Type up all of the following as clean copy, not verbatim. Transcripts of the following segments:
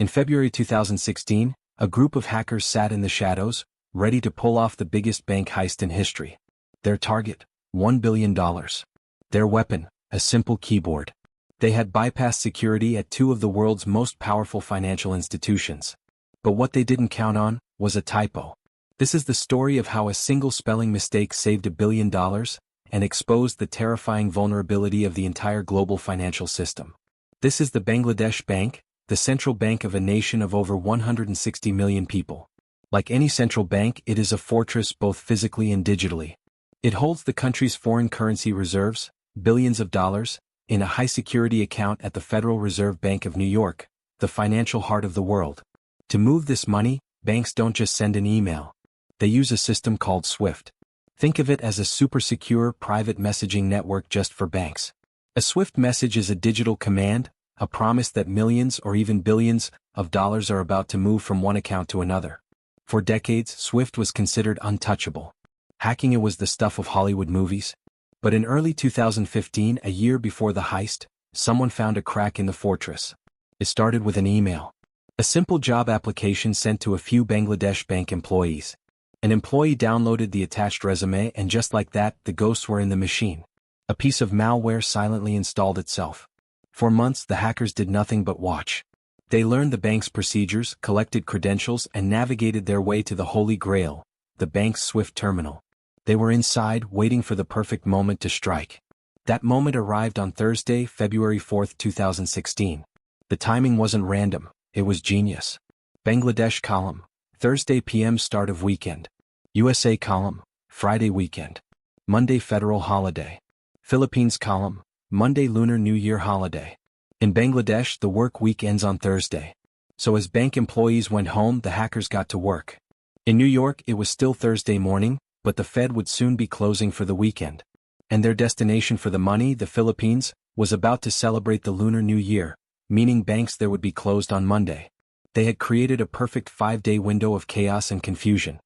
In February 2016, a group of hackers sat in the shadows, ready to pull off the biggest bank heist in history. Their target, $1 billion. Their weapon, a simple keyboard. They had bypassed security at two of the world's most powerful financial institutions. But what they didn't count on was a typo. This is the story of how a single spelling mistake saved $1 billion and exposed the terrifying vulnerability of the entire global financial system. This is the Bangladesh Bank, the central bank of a nation of over 160 million people. Like any central bank, it is a fortress both physically and digitally. It holds the country's foreign currency reserves, billions of dollars, in a high-security account at the Federal Reserve Bank of New York, the financial heart of the world. To move this money, banks don't just send an email. They use a system called SWIFT. Think of it as a super-secure private messaging network just for banks. A SWIFT message is a digital command, a promise that millions or even billions of dollars are about to move from one account to another. For decades, SWIFT was considered untouchable. Hacking it was the stuff of Hollywood movies. But in early 2015, a year before the heist, someone found a crack in the fortress. It started with an email. A simple job application sent to a few Bangladesh bank employees. An employee downloaded the attached resume and just like that, the ghosts were in the machine. A piece of malware silently installed itself. For months, the hackers did nothing but watch. They learned the bank's procedures, collected credentials, and navigated their way to the Holy Grail, the bank's SWIFT terminal. They were inside, waiting for the perfect moment to strike. That moment arrived on Thursday, February 4, 2016. The timing wasn't random, it was genius. Bangladesh column, Thursday p.m. start of weekend. USA column, Friday weekend. Monday federal holiday. Philippines column, Monday Lunar New Year holiday. In Bangladesh, the work week ends on Thursday. So as bank employees went home, the hackers got to work. In New York, it was still Thursday morning, but the Fed would soon be closing for the weekend. And their destination for the money, the Philippines, was about to celebrate the Lunar New Year, meaning banks there would be closed on Monday. They had created a perfect 5-day window of chaos and confusion.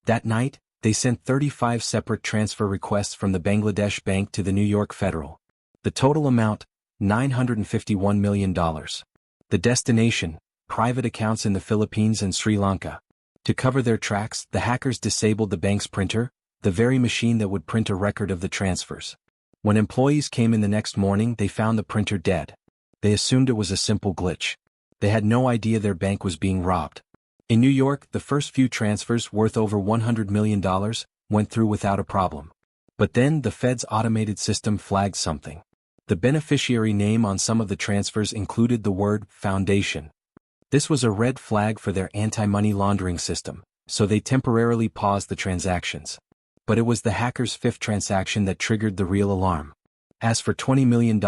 That night, they sent 35 separate transfer requests from the Bangladesh Bank to the New York Federal. The total amount, $951 million. The destination, private accounts in the Philippines and Sri Lanka. To cover their tracks, the hackers disabled the bank's printer, the very machine that would print a record of the transfers. When employees came in the next morning, they found the printer dead. They assumed it was a simple glitch. They had no idea their bank was being robbed. In New York, the first few transfers worth over $100 million went through without a problem. But then the Fed's automated system flagged something. The beneficiary name on some of the transfers included the word foundation. This was a red flag for their anti-money laundering system, so they temporarily paused the transactions. But it was the hackers' fifth transaction that triggered the real alarm. As for $20 million,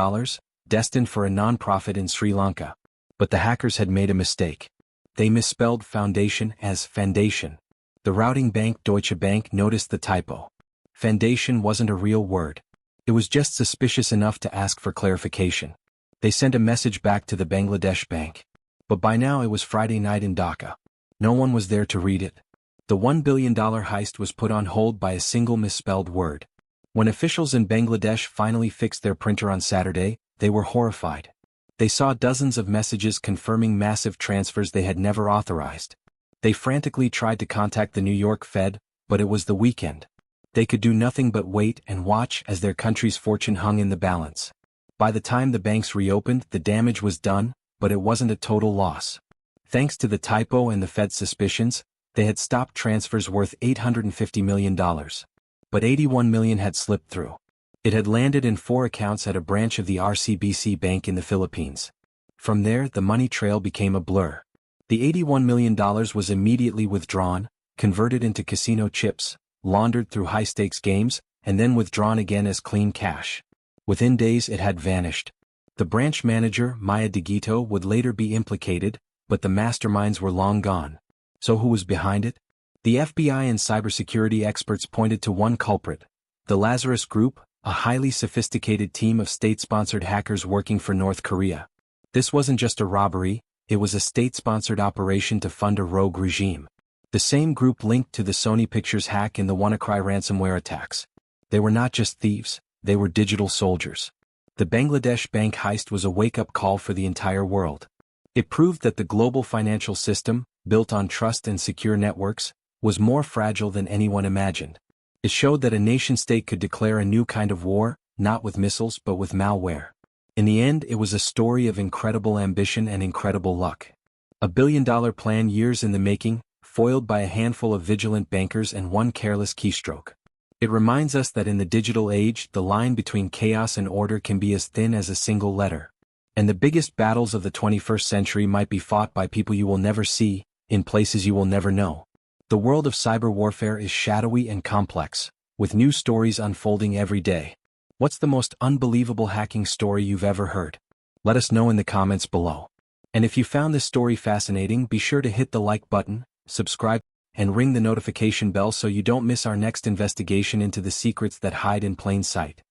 destined for a non-profit in Sri Lanka. But the hackers had made a mistake. They misspelled foundation as foundation. The routing bank Deutsche Bank noticed the typo. Foundation wasn't a real word. It was just suspicious enough to ask for clarification. They sent a message back to the Bangladesh Bank. But by now it was Friday night in Dhaka. No one was there to read it. The $1 billion heist was put on hold by a single misspelled word. When officials in Bangladesh finally fixed their printer on Saturday, they were horrified. They saw dozens of messages confirming massive transfers they had never authorized. They frantically tried to contact the New York Fed, but it was the weekend. They could do nothing but wait and watch as their country's fortune hung in the balance. By the time the banks reopened, the damage was done, but it wasn't a total loss. Thanks to the typo and the Fed's suspicions, they had stopped transfers worth $850 million. But $81 million had slipped through. It had landed in 4 accounts at a branch of the RCBC Bank in the Philippines. From there, the money trail became a blur. The $81 million was immediately withdrawn, converted into casino chips, laundered through high-stakes games, and then withdrawn again as clean cash. Within days it had vanished. The branch manager, Maya Digito, would later be implicated, but the masterminds were long gone. So who was behind it? The FBI and cybersecurity experts pointed to one culprit, the Lazarus Group, a highly sophisticated team of state-sponsored hackers working for North Korea. This wasn't just a robbery, it was a state-sponsored operation to fund a rogue regime. The same group linked to the Sony Pictures hack and the WannaCry ransomware attacks. They were not just thieves, they were digital soldiers. The Bangladesh bank heist was a wake-up call for the entire world. It proved that the global financial system, built on trust and secure networks, was more fragile than anyone imagined. It showed that a nation-state could declare a new kind of war, not with missiles but with malware. In the end, it was a story of incredible ambition and incredible luck. A billion-dollar plan years in the making, foiled by a handful of vigilant bankers and one careless keystroke. It reminds us that in the digital age, the line between chaos and order can be as thin as a single letter. And the biggest battles of the 21st century might be fought by people you will never see, in places you will never know. The world of cyber warfare is shadowy and complex, with new stories unfolding every day. What's the most unbelievable hacking story you've ever heard? Let us know in the comments below. And if you found this story fascinating, be sure to hit the like button, subscribe, and ring the notification bell so you don't miss our next investigation into the secrets that hide in plain sight.